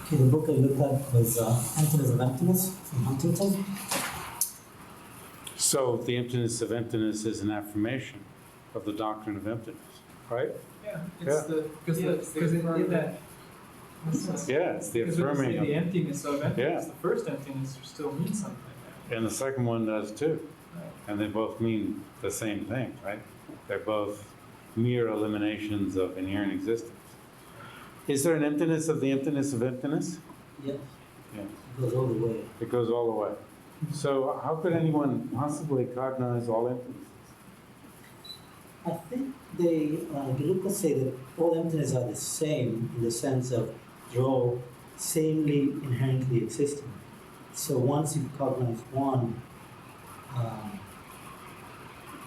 Okay, the book I looked at was Emptiness of Emptiness from Huntington. So the emptiness of emptiness is an affirmation of the doctrine of emptiness, right? Yeah, Yeah. because in that. Yeah, it's the Because when you affirming say of, the emptiness of emptiness, Yeah. the first emptiness still means something. and the second one does too. Right? And they both mean the same thing, right? They're both mere eliminations of inherent existence. Is there an emptiness of the emptiness of emptiness? Yes, Yeah. it goes all the way. It goes all the way. So how could anyone possibly cognize all emptiness? I think they, Gelupa say that all emptiness are the same in the sense of they're all samely inherently existing. So once you cognize one,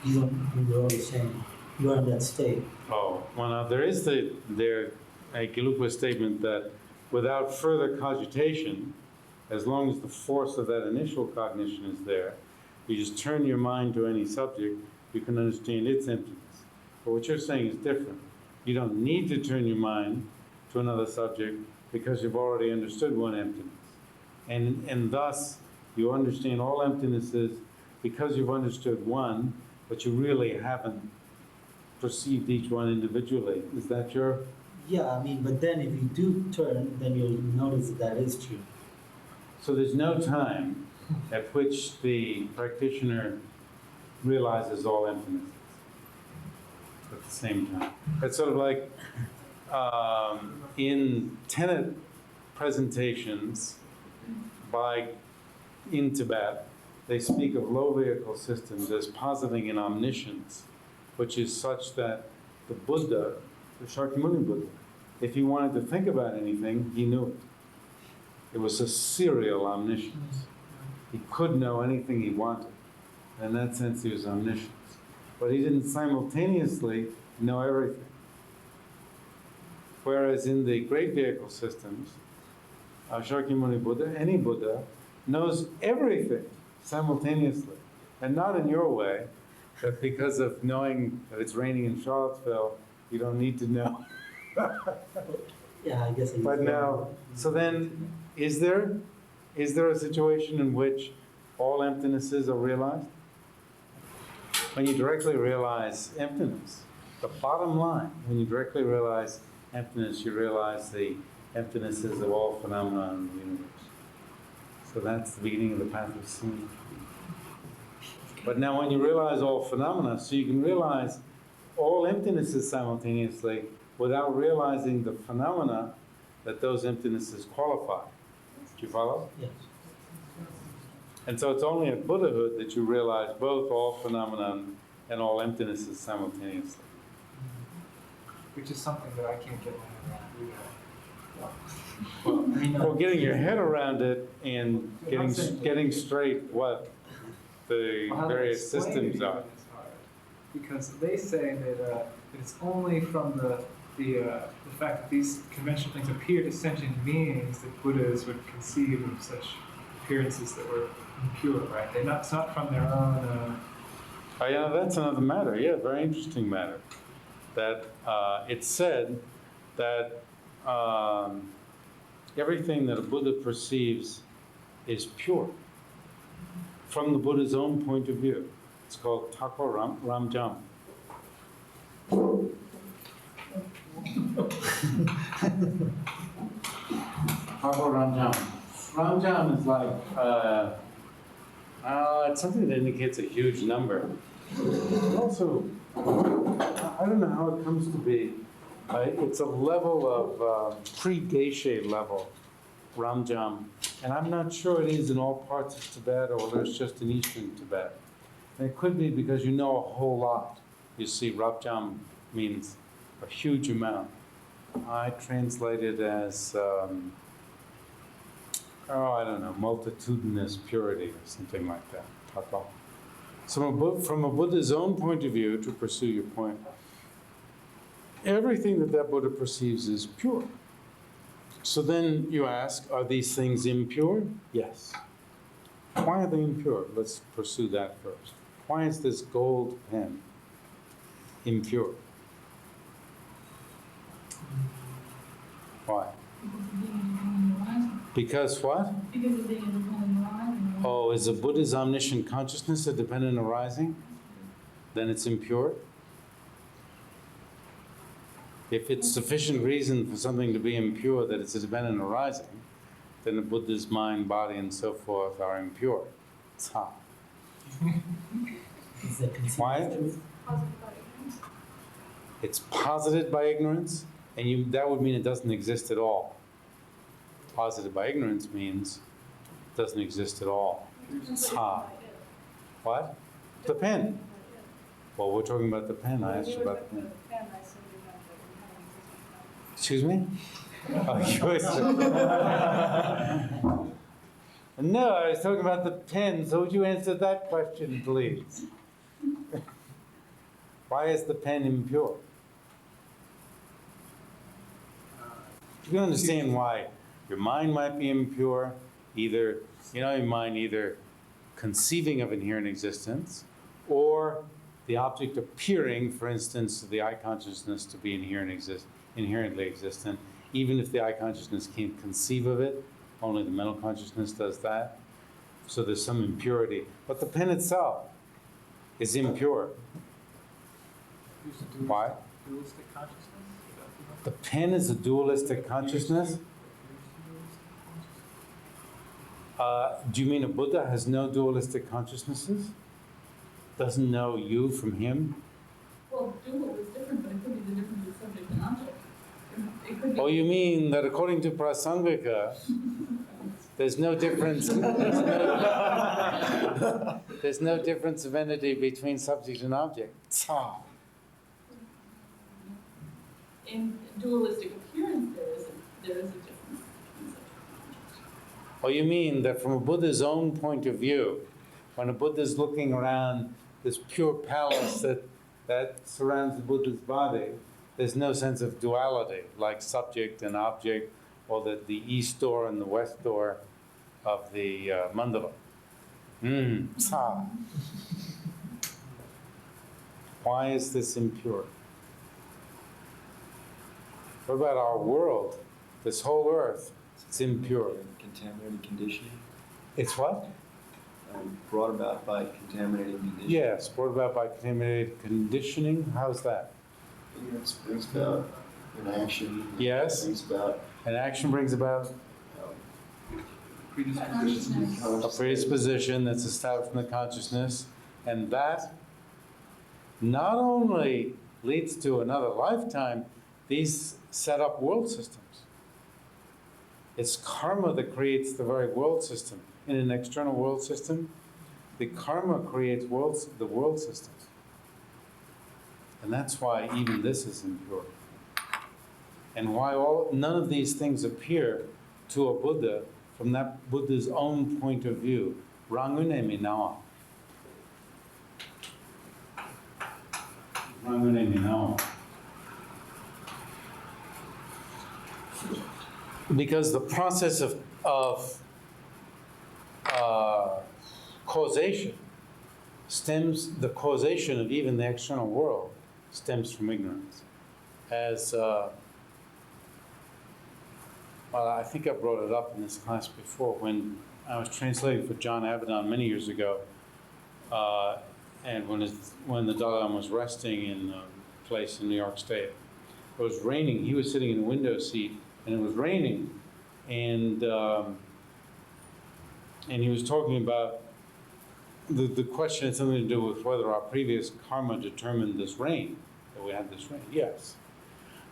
you don't, you're all the same. You are in that state. Oh, well now there is a Gelupa statement that without further cogitation, as long as the force of that initial cognition is there, you just turn your mind to any subject, you can understand its emptiness. But what you're saying is different. You don't need to turn your mind to another subject because you've already understood one emptiness. And thus, you understand all emptinesses because you've understood one, but you really haven't perceived each one individually. Is that your? Yeah, I mean, but then if you do turn, then you'll notice that that is true. So there's no time at which the practitioner realizes all emptinesses at the same time. It's sort of like in Tenet presentations in Tibet, they speak of low vehicle systems as positing an omniscience, which is such that the Buddha, the Shakyamuni Buddha, if he wanted to think about anything, he knew it. It was a serial omniscience. He could know anything he wanted. In that sense, he was omniscient. But he didn't simultaneously know everything. Whereas in the great vehicle systems, Shakyamuni Buddha, any Buddha, knows everything simultaneously. And not in your way, that because of knowing that it's raining in Charlottesville, you don't need to know. Yeah, I guess. But now, so then, is there a situation in which all emptinesses are realized? When you directly realize emptiness, the bottom line, when you directly realize emptiness, you realize the emptinesses of all phenomena in the universe. So that's the beginning of the path of seeing. But now when you realize all phenomena, so you can realize all emptinesses simultaneously without realizing the phenomena that those emptinesses qualify. Do you follow? Yes. And so it's only at Buddhahood that you realize both all phenomena and all emptinesses simultaneously. Which is something that I can't get my head around either. Well, getting your head around it and getting straight what the Well, how to various explain it systems even are. is hard. Because they say that it's only from the fact that these conventional things appear to sentient beings that Buddhas would conceive of such appearances that were impure, right? It's not from their own. Oh yeah, that's another matter. Yeah, very interesting matter. That it's said that everything that a Buddha perceives is pure from the Buddha's own point of view. It's called Tapo Ramjam. Tapo Ramjam. Ramjam is like, it's something that indicates a huge number. Also, I don't know how it comes to be. It's a level of pre-Geshe level, Ramjam. And I'm not sure it is in all parts of Tibet or whether it's just in eastern Tibet. And it could be because you know a whole lot. You see, Ramjam means a huge amount. I translate it as, I don't know, multitudinous purity or something like that. Tapa. So from a Buddha's own point of view, to pursue your point, everything that Buddha perceives is pure. So then you ask, are these things impure? Yes. Why are they impure? Let's pursue that first. Why is this gold pen impure? Why? Because what? Because of being independent arising. Oh, is the Buddha's omniscient consciousness a dependent arising? Then it's impure? If it's sufficient reason for something to be impure that it's a dependent arising, then the Buddha's mind, body, and so forth are impure. Ca. Is that conceived Why? as truth? Positive by ignorance. It's posited by ignorance, and that would mean it doesn't exist at all. Posited by ignorance means it doesn't exist at all. Ca. What? The pen. Well, we're talking about the pen. I asked you about the pen. Excuse me? Oh, you were No, I was talking about the pen, so would you answer that question, please? Why is the pen impure? You understand why your mind might be impure, either, your mind either conceiving of inherent existence, or the object appearing, for instance, to the eye consciousness to be inherently existent, even if the eye consciousness can't conceive of it, only the mental consciousness does that. So there's some impurity. But the pen itself is impure. Why? Dualistic consciousness? The pen is a dualistic consciousness? Do you mean a Buddha has no dualistic consciousnesses? Doesn't know you from him? Well, dual is different, but it could be the difference of subject and object. It could be. Oh, you mean that according to Prasangika, there's no difference. There's no difference of entity between subject and object. In dualistic appearance, there is a difference. Oh, you mean that from a Buddha's own point of view, when a Buddha's looking around this pure palace that surrounds the Buddha's body, there's no sense of duality, like subject and object, or that the east door and the west door of the mandala. Why is this impure? What about our world? This whole earth, it's impure. Contaminated conditioning? It's what? Brought about by contaminated conditioning. Yes, brought about by contaminated conditioning. How's that? Ignorance brings about an action. Yes. Brings about An action brings about a predisposition that's established in the consciousness, and that not only leads to another lifetime, these set up world systems. It's karma that creates the very world system. In an external world system, the karma creates the world systems. And that's why even this is impure. And why none of these things appear to a Buddha from that Buddha's own point of view. Rangune minawa. Rangune minawa. Because the process of causation the causation of even the external world stems from ignorance. As, well, I think I brought it up in this class before when I was translating for John Avedon many years ago, and when the Dalai Lama was resting in a place in New York State. It was raining. He was sitting in the window seat, and it was raining, and he was talking about the question had something to do with whether our previous karma determined this rain, that we had this rain. Yes.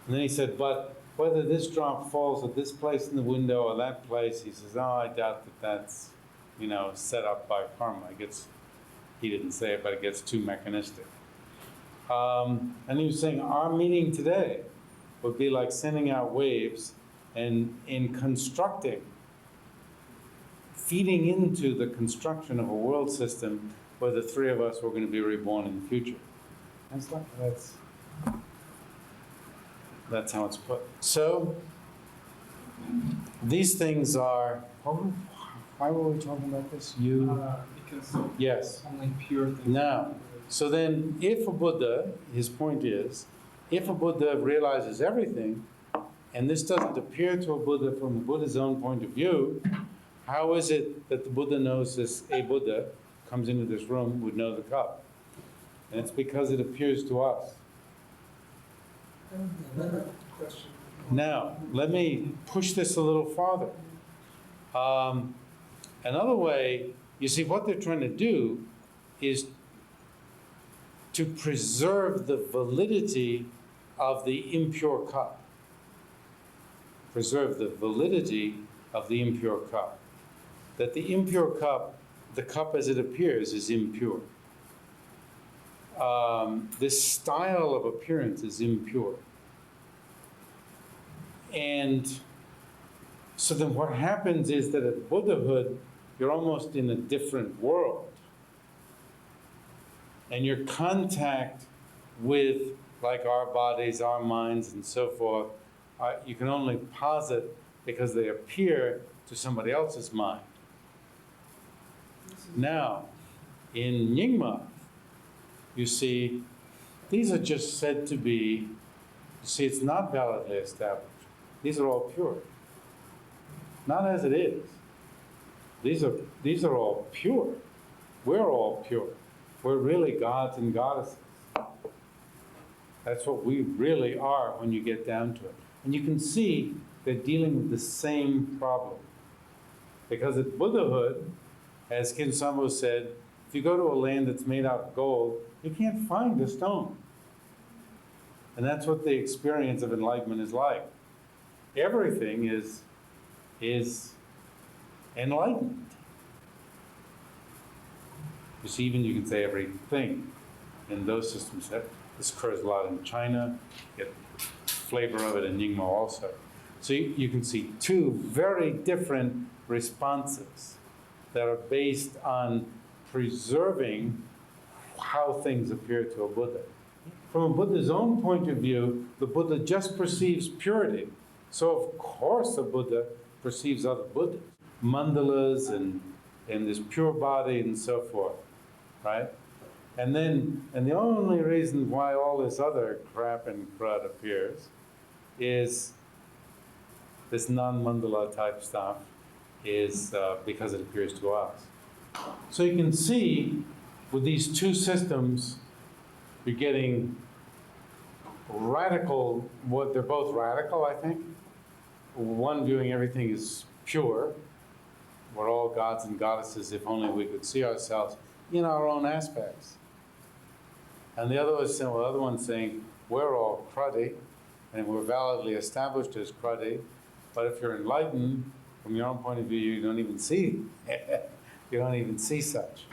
And then he said, but whether this drop falls at this place in the window or that place, he says, oh, I doubt that that's, set up by karma. He didn't say it, but it gets too mechanistic. And he was saying, our meeting today would be like sending out waves and in constructing, feeding into the construction of a world system where the three of us were going to be reborn in the future. That's how it's put. So, these things are, why were we talking about this? Because Yes. only pure things. Now, so then if a Buddha, his point is, if a Buddha realizes everything, and this doesn't appear to a Buddha from a Buddha's own point of view, how is it that the Buddha knows this, a Buddha comes into this room, would know the cup? And it's because it appears to us. Another question. Now, let me push this a little farther. Another way, you see, what they're trying to do is to preserve the validity of the impure cup. Preserve the validity of the impure cup. That the impure cup, the cup as it appears, is impure. This style of appearance is impure. And so then what happens is that at Buddhahood, you're almost in a different world. And your contact with, like, our bodies, our minds, and so forth, you can only posit because they appear to somebody else's mind. Now, in Nyingma, you see, these are just said to be, you see, it's not validly established. These are all pure. Not as it is. These are all pure. We're all pure. We're really gods and goddesses. That's what we really are when you get down to it. And you can see they're dealing with the same problem. Because at Buddhahood, as Kinsambo said, if you go to a land that's made out of gold, you can't find a stone. And that's what the experience of enlightenment is like. Everything is enlightened. You see, even you can say everything in those systems. This occurs a lot in China. You get flavor of it in Nyingma also. So you can see two very different responses that are based on preserving how things appear to a Buddha. From a Buddha's own point of view, the Buddha just perceives purity. So of course the Buddha perceives other Buddhas, mandalas and this pure body and so forth, right? And the only reason why all this other crap and crud appears is this non-mandala type stuff is because it appears to us. So you can see with these two systems, you're getting radical, they're both radical, I think. One viewing everything as pure. We're all gods and goddesses if only we could see ourselves in our own aspects. And the other one's saying, we're all cruddy, and we're validly established as cruddy, but if you're enlightened, from your own point of view, you don't even see. You don't even see such.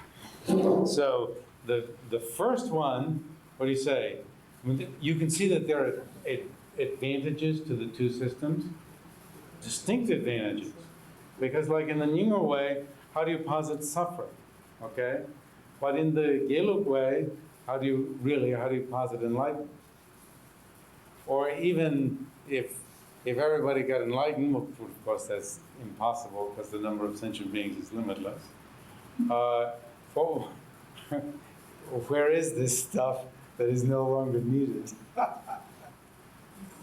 So the first one, what do you say? I mean, you can see that there are advantages to the two systems, distinct advantages. Because like in the Nyingma way, how do you posit suffering? Okay? But in the Gelug way, how do you posit enlightenment? Or even if everybody got enlightened, well, of course that's impossible because the number of sentient beings is limitless. Where is this stuff that is no longer needed?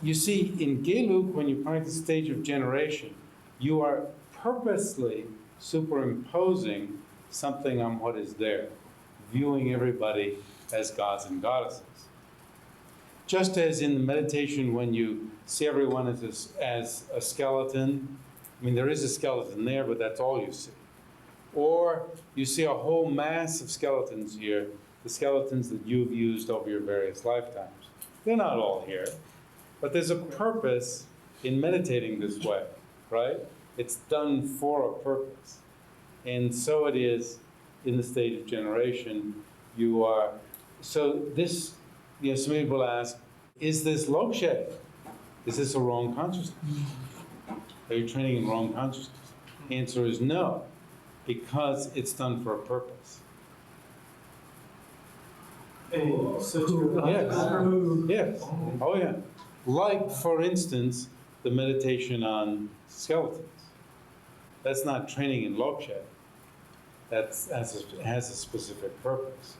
You see, in Gelug, when you practice the stage of generation, you are purposely superimposing something on what is there, viewing everybody as gods and goddesses. Just as in the meditation, when you see everyone as a skeleton, I mean, there is a skeleton there, but that's all you see. Or you see a whole mass of skeletons here, the skeletons that you've used over your various lifetimes. They're not all here, but there's a purpose in meditating this way, right? It's done for a purpose. And so it is in the state of generation. You are, so this, some people ask, is this lokshay? Is this a wrong consciousness? Are you training in wrong consciousness? The answer is no, because it's done for a purpose. Yes. Yes. Oh yeah. Like, for instance, the meditation on skeletons. That's not training in lokshay. That has a specific purpose.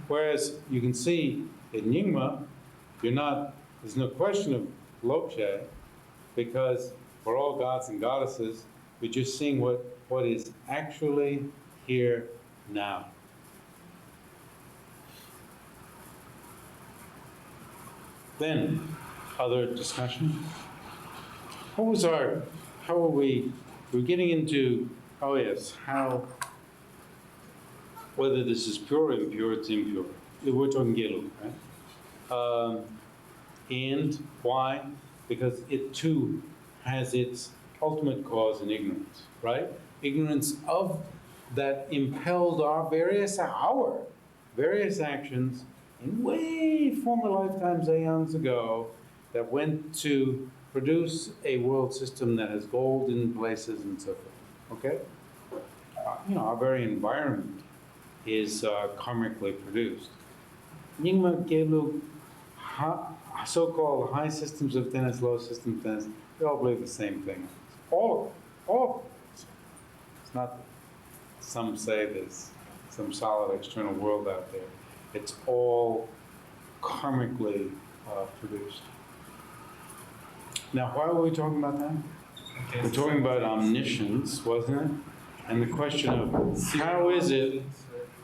Whereas you can see in Nyingma, there's no question of lokshay, because we're all gods and goddesses. We're just seeing what is actually here now. Then, other discussion. How are we're getting into, oh yes, whether this is pure or impure, it's impure. We're talking Gelu, right? And why? Because it too has its ultimate cause in ignorance, right? Ignorance of that impelled our various actions in way former lifetimes, aeons ago, that went to produce a world system that has gold in places and so forth, okay? Our very environment is karmically produced. Nyingma Gelu, so-called high systems of tenets, low systems of tenets, they all believe the same thing. All of them. It's not that some say there's some solid external world out there. It's all karmically produced. Now, why were we talking about that? Okay, We're talking about omniscience, wasn't it? And the question of how is it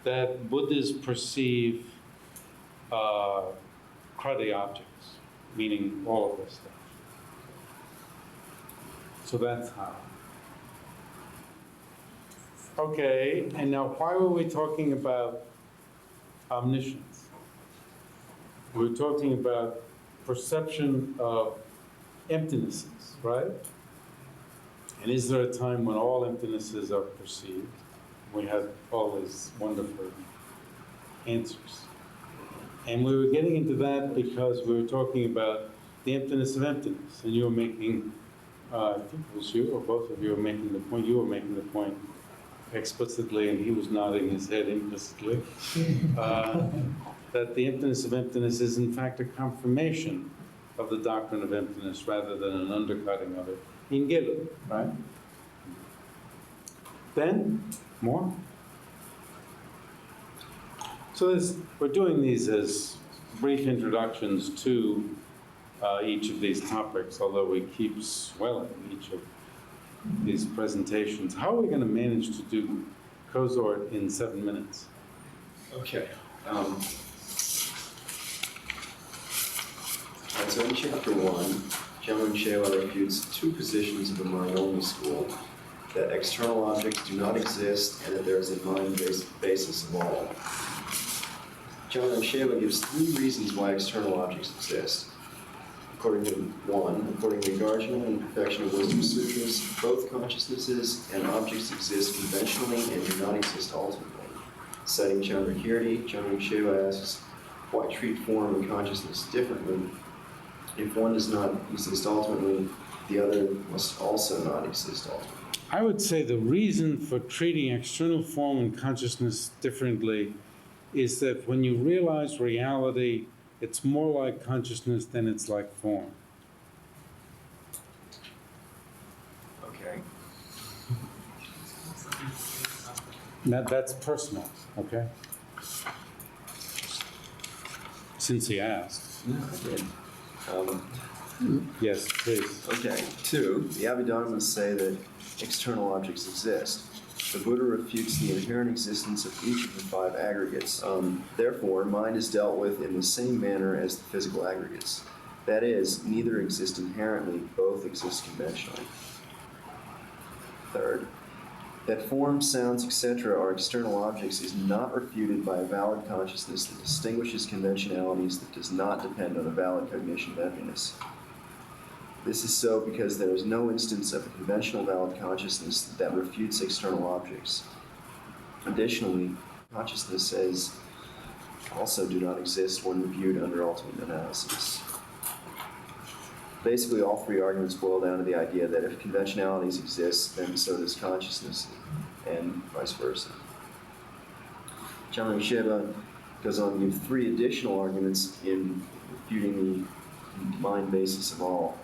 that Buddhas perceive krati objects, meaning all of this stuff. So that's how. Okay, and now why were we talking about omniscience? We're talking about perception of emptinesses, right? And is there a time when all emptinesses are perceived? We had all these wonderful answers. And we were getting into that because we were talking about the emptiness of emptiness. And you were making, I think it was you or both of you were making the point, you were making the point explicitly and he was nodding his head implicitly, that the emptiness of emptiness is in fact a confirmation of the doctrine of emptiness rather than an undercutting of it. In Gelu, right? Then, more. So we're doing these as brief introductions to each of these topics, although we keep swelling each of these presentations. How are we going to manage to do Cozort in 7 minutes? Okay. So in chapter 1, Jam-dbyangs-bzhad-pa refutes two positions of the mind-only school, that external objects do not exist and that there is a mind-based basis of all. Jam-dbyangs-bzhad-pa gives 3 reasons why external objects exist. According to Garjuna and Perfection of Wisdom Sutras, both consciousnesses and objects exist conventionally and do not exist ultimately. Citing Chandrakirti, Jam-dbyangs-bzhad-pa asks, why treat form and consciousness differently? If one does not exist ultimately, the other must also not exist ultimately. I would say the reason for treating external form and consciousness differently is that when you realize reality, it's more like consciousness than it's like form. Okay. That's personal, okay? Since he asked. No, I did. Yes, please. Okay. 2, the Abhidharmas say that external objects exist. The Buddha refutes the inherent existence of each of the 5 aggregates. Therefore, mind is dealt with in the same manner as the physical aggregates. That is, neither exist inherently, both exist conventionally. 3rd, that forms, sounds, etc. are external objects is not refuted by a valid consciousness that distinguishes conventionalities that does not depend on a valid cognition of emptiness. This is so because there is no instance of a conventional valid consciousness that refutes external objects. Additionally, consciousnesses also do not exist when reviewed under ultimate analysis. Basically, all 3 arguments boil down to the idea that if conventionalities exist, then so does consciousness, and vice versa. Jam-dbyangs-bzhad-pa goes on to give 3 additional arguments in refuting the mind basis of all.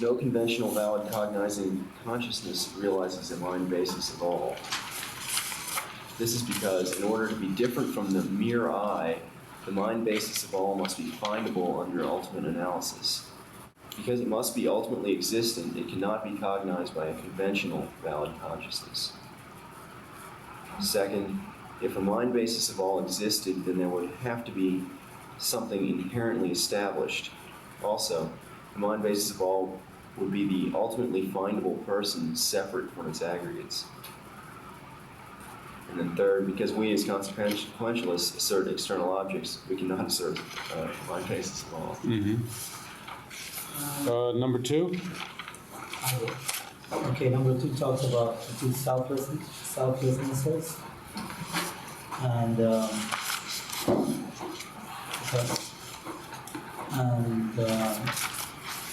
No conventional valid cognizing consciousness realizes a mind basis of all. This is because in order to be different from the mere I, the mind basis of all must be findable under ultimate analysis. Because it must be ultimately existent, it cannot be cognized by a conventional valid consciousness. Second, if a mind basis of all existed, then there would have to be something inherently established. Also, the mind basis of all would be the ultimately findable person separate from its aggregates. And then third, because we as consequentialists assert external objects, we cannot assert mind basis of all. Number 2? Okay, number 2 talks about the two selflessnesses. And,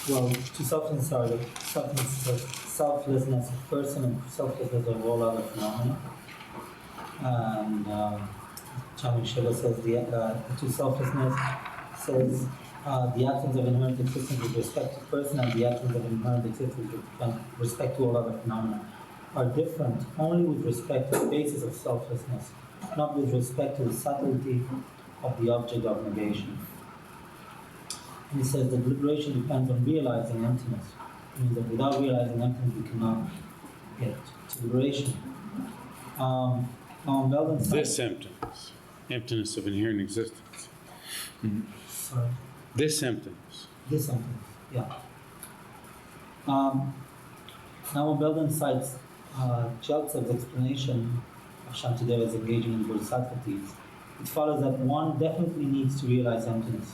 well, two selflessnesses are the selflessness of person and selflessness of all other phenomena. And Jam-dbyangs-bzhad-pa says the two selflessness says the absence of inherent existence with respect to person and the absence of inherent existence with respect to all other phenomena are different only with respect to the basis of selflessness, not with respect to the subtlety of the object of negation. And he says that liberation depends on realizing emptiness. It means that without realizing emptiness, we cannot get to liberation. This emptiness, emptiness of inherent existence. Sorry. This emptiness. This emptiness, yeah. Now, when Belden cites Gyaltsab's explanation of Shantideva's engaging in bodhisattvas, it follows that one definitely needs to realize emptiness.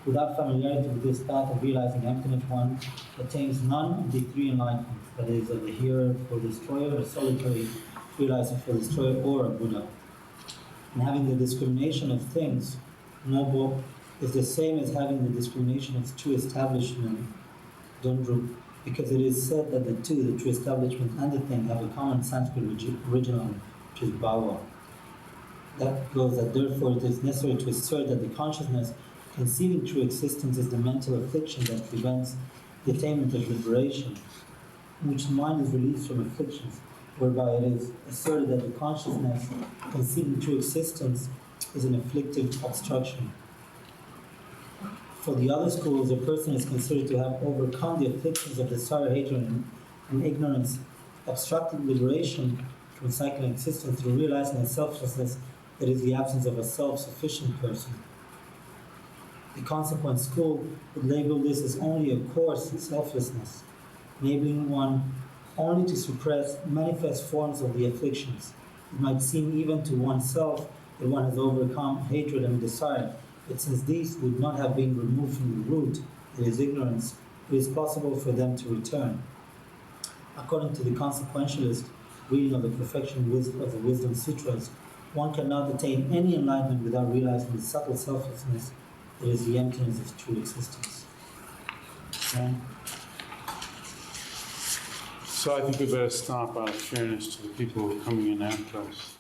Without familiarity with this path of realizing emptiness, one attains none of the 3 enlightenments, that is, of the hearer for destroyer, a solitary realizer for destroyer, or a Buddha. And having the discrimination of things, noble, is the same as having the discrimination of true establishment, Dundru, because it is said that the two, the true establishment and the thing, have a common Sanskrit original, which is bhava. That goes that therefore it is necessary to assert that the consciousness conceiving true existence is the mental affliction that prevents the attainment of liberation, in which the mind is released from afflictions, whereby it is asserted that the consciousness conceiving true existence is an afflictive obstruction. For the other schools, a person is considered to have overcome the afflictions of desire, hatred, and ignorance, obstructing liberation from cycling existence through realizing a selflessness that is the absence of a self-sufficient person. The consequent school would label this as only a coarse selflessness, enabling one only to suppress manifest forms of the afflictions. It might seem even to oneself that one has overcome hatred and desire, but since these would not have been removed from the root, that is ignorance, it is possible for them to return. According to the consequentialist reading of the perfection of the Wisdom Sutras, one cannot attain any enlightenment without realizing the subtle selflessness that is the emptiness of true existence. Okay? So I think we better stop out of fairness to the people who are coming in after us.